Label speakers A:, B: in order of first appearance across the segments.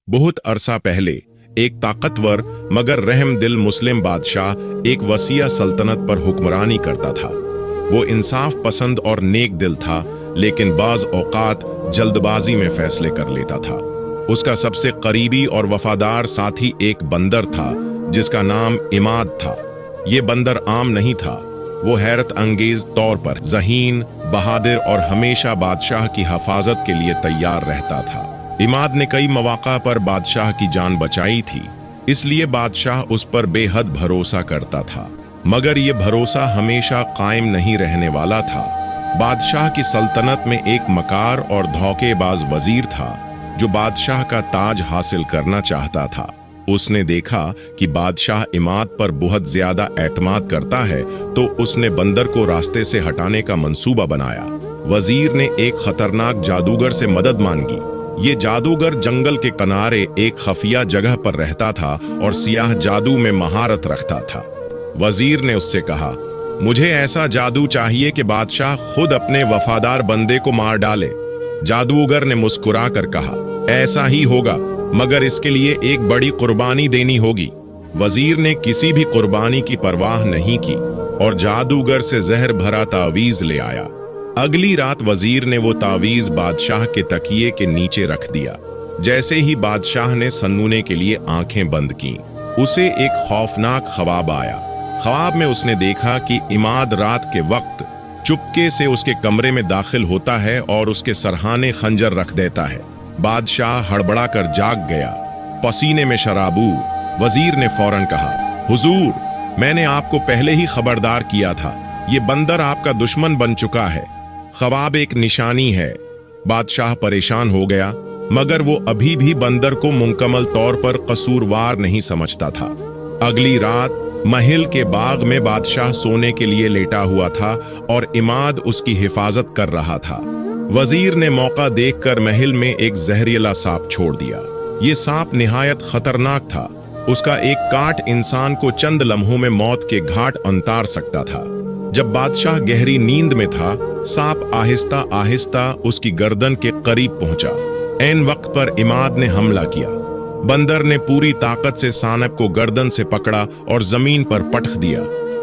A: बहुत अरसा पहले एक ताकतवर मगर रहम दिल मुस्लिम बादशाह एक वसीया सल्तनत पर हुक्मरानी करता था। वो इंसाफ पसंद और नेक दिल था, लेकिन बाज औकात जल्दबाजी में फैसले कर लेता था। उसका सबसे करीबी और वफादार साथी एक बंदर था जिसका नाम इमाद था। ये बंदर आम नहीं था, वो हैरत अंगेज तौर पर ज़हीन, बहादुर और हमेशा बादशाह की हिफाजत के लिए तैयार रहता था। इमाद ने कई मौक़ा पर बादशाह की जान बचाई थी, इसलिए बादशाह उस पर बेहद भरोसा करता था। मगर ये भरोसा हमेशा कायम नहीं रहने वाला था। बादशाह की सल्तनत में एक मकार और धोखेबाज वजीर था जो बादशाह का ताज हासिल करना चाहता था। उसने देखा कि बादशाह इमाद पर बहुत ज्यादा एतमाद करता है, तो उसने बंदर को रास्ते से हटाने का मंसूबा बनाया। वजीर ने एक खतरनाक जादूगर से मदद मांगी। ये जादूगर जंगल के किनारे एक खफिया जगह पर रहता था और सियाह जादू में महारत रखता था। वजीर ने उससे कहा, मुझे ऐसा जादू चाहिए कि बादशाह खुद अपने वफादार बंदे को मार डाले। जादूगर ने मुस्कुरा कर कहा, ऐसा ही होगा, मगर इसके लिए एक बड़ी कुर्बानी देनी होगी। वजीर ने किसी भी कुर्बानी की परवाह नहीं की और जादूगर से जहर भरा तावीज ले आया। अगली रात वजीर ने वो तावीज बादशाह के तकिए के नीचे रख दिया। जैसे ही बादशाह ने सन्नूने के लिए आंखें बंद की, उसे एक खौफनाक ख्वाब आया। ख्वाब में उसने देखा कि इमाद रात के वक्त चुपके से उसके कमरे में दाखिल होता है और उसके सरहाने खंजर रख देता है। बादशाह हड़बड़ा कर जाग गया, पसीने में शराबूर। वजीर ने फौरन कहा, हुजूर, मैंने आपको पहले ही खबरदार किया था, ये बंदर आपका दुश्मन बन चुका है। ख्वाब एक निशानी है। बादशाह परेशान हो गया, मगर वो अभी भी बंदर को मुकम्मल तौर पर कसूरवार नहीं समझता था। अगली रात महल के बाग में बादशाह सोने के लिए लेटा हुआ था और इमाद उसकी हिफाजत कर रहा था। वजीर ने मौका देखकर महल में एक जहरीला सांप छोड़ दिया। ये सांप निहायत खतरनाक था। उसका एक काट इंसान को चंद लम्हों में मौत के घाट उतार सकता था। जब बादशाह गहरी नींद में था, सांप आहिस्ता आहिस्ता उसकी गर्दन के करीब पहुंचा। ऐन वक्त पर इमाद ने हमला किया। बंदर ने पूरी ताकत से सांप को गर्दन से पकड़ा और जमीन पर पटक दिया,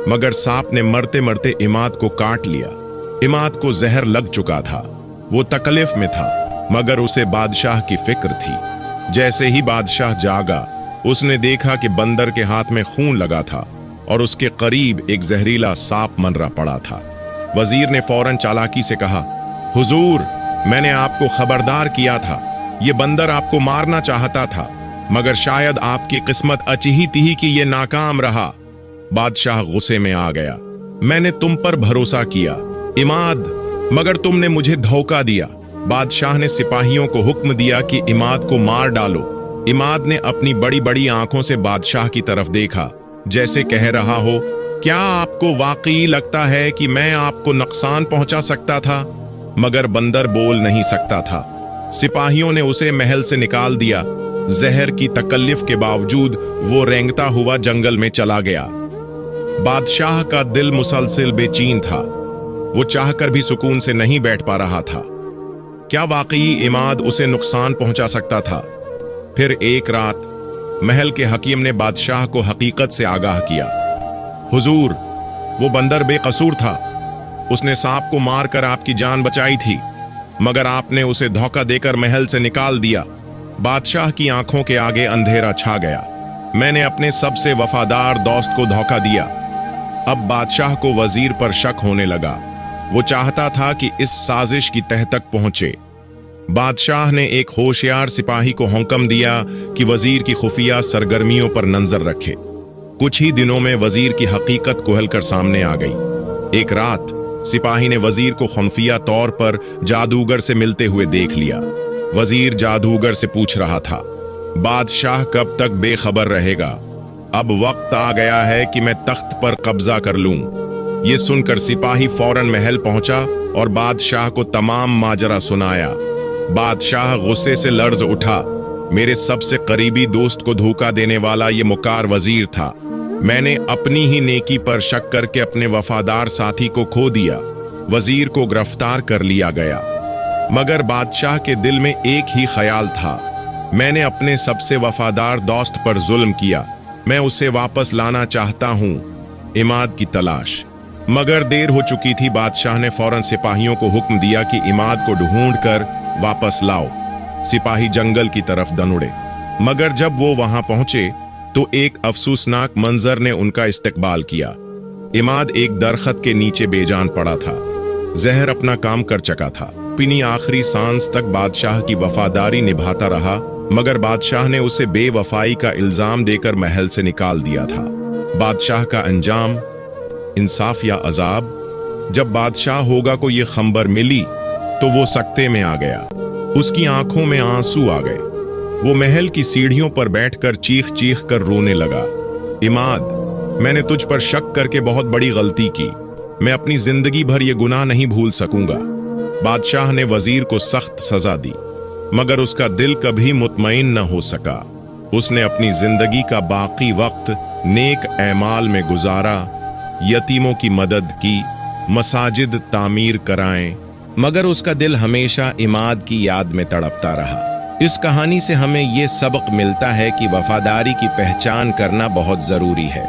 A: मगर सांप ने मरते मरते इमाद को काट लिया। इमाद को जहर लग चुका था। वो तकलीफ में था, मगर उसे बादशाह की फिक्र थी। जैसे ही बादशाह जागा, उसने देखा कि बंदर के हाथ में खून लगा था और उसके करीब एक जहरीला सांप मनरा पड़ा था। वजीर ने फौरन चालाकी से कहा, हुजूर, मैंने आपको खबरदार किया था, ये बंदर आपको मारना चाहता था, मगर शायद आपकी किस्मत अचही थी कि ये नाकाम रहा। बादशाह गुस्से में आ गया, मैंने तुम पर भरोसा किया इमाद, मगर तुमने मुझे धोखा दिया। बादशाह ने सिपाहियों को हुक्म दिया कि इमाद को मार डालो। इमाद ने अपनी बड़ी बड़ी आंखों से बादशाह की तरफ देखा, जैसे कह रहा हो, क्या आपको वाकई लगता है कि मैं आपको नुकसान पहुंचा सकता था? मगर बंदर बोल नहीं सकता था। सिपाहियों ने उसे महल से निकाल दिया। जहर की तकल्लिफ के बावजूद वो रेंगता हुआ जंगल में चला गया। बादशाह का दिल मुसलसल बेचैन था। वो चाहकर भी सुकून से नहीं बैठ पा रहा था। क्या वाकई इमाद उसे नुकसान पहुंचा सकता था? फिर एक रात महल के हकीम ने बादशाह को हकीकत से आगाह किया। हुजूर, वो बंदर बेकसूर था। उसने सांप को मारकर आपकी जान बचाई थी, मगर आपने उसे धोखा देकर महल से निकाल दिया। बादशाह की आंखों के आगे अंधेरा छा गया। मैंने अपने सबसे वफादार दोस्त को धोखा दिया। अब बादशाह को वजीर पर शक होने लगा। वो चाहता था कि इस साजिश की तह तक पहुंचे। बादशाह ने एक होशियार सिपाही को हुक्म दिया कि वजीर की खुफिया सरगर्मियों पर नजर रखे। कुछ ही दिनों में वजीर की हकीकत खुलकर सामने आ गई। एक रात सिपाही ने वजीर को खुफिया तौर पर जादूगर से मिलते हुए देख लिया। वजीर जादूगर से पूछ रहा था, बादशाह कब तक बेखबर रहेगा? अब वक्त आ गया है कि मैं तख्त पर कब्जा कर लूं। ये सुनकर सिपाही फौरन महल पहुंचा और बादशाह को तमाम माजरा सुनाया। बादशाह गुस्से से लर्ज उठा। मेरे सबसे करीबी दोस्त को धोखा देने वाला ये मुकार वजीर था। मैंने अपनी ही नेकी पर शक करके अपने वफादार साथी को खो दिया। वजीर को गिरफ्तार कर लिया गया, मगर बादशाह के दिल में एक ही ख्याल था, मैंने अपने सबसे वफादार दोस्त पर जुल्म किया, मैं उसे वापस लाना चाहता हूँ। इमाद की तलाश। मगर देर हो चुकी थी। बादशाह ने फौरन सिपाहियों को हुक्म दिया कि इमाद को ढूंढ कर वापस लाओ। सिपाही जंगल की तरफ दौड़े, मगर जब वो वहां पहुंचे तो एक अफसोसनाक मंजर ने उनका इस्तकबाल किया। इमाद एक दरख्त के नीचे बेजान पड़ा था। जहर अपना काम कर चुका था। अपनी आखिरी सांस तक बादशाह की वफादारी निभाता रहा, मगर बादशाह ने उसे बेवफाई का इल्जाम देकर महल से निकाल दिया था। बादशाह का अंजाम, इंसाफ या अजाब। जब बादशाह होगा को यह खबर मिली तो वो सकते में आ गया। उसकी आंखों में आंसू आ गए। वो महल की सीढ़ियों पर बैठकर चीख चीख कर रोने लगा। इमाद, मैंने तुझ पर शक करके बहुत बड़ी गलती की। मैं अपनी जिंदगी भर ये गुनाह नहीं भूल सकूंगा। बादशाह ने वजीर को सख्त सजा दी, मगर उसका दिल कभी मुतमईन न हो सका। उसने अपनी जिंदगी का बाकी वक्त नेक एमाल में गुजारा, यतीमों की मदद की, मसाजिद तामीर कराएं, मगर उसका दिल हमेशा इमाद की याद में तड़पता रहा। इस कहानी से हमें ये सबक मिलता है कि वफादारी की पहचान करना बहुत जरूरी है।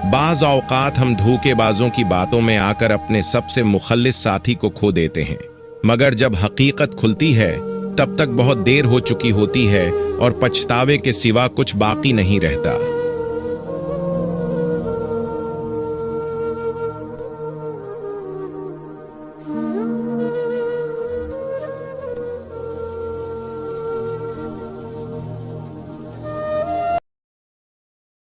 A: बाज़ औक़ात हम धोखेबाजों की बातों में आकर अपने सबसे मुखल्लिस साथी को खो देते हैं, मगर जब हकीकत खुलती है तब तक बहुत देर हो चुकी होती है और पछतावे के सिवा कुछ बाकी नहीं रहता।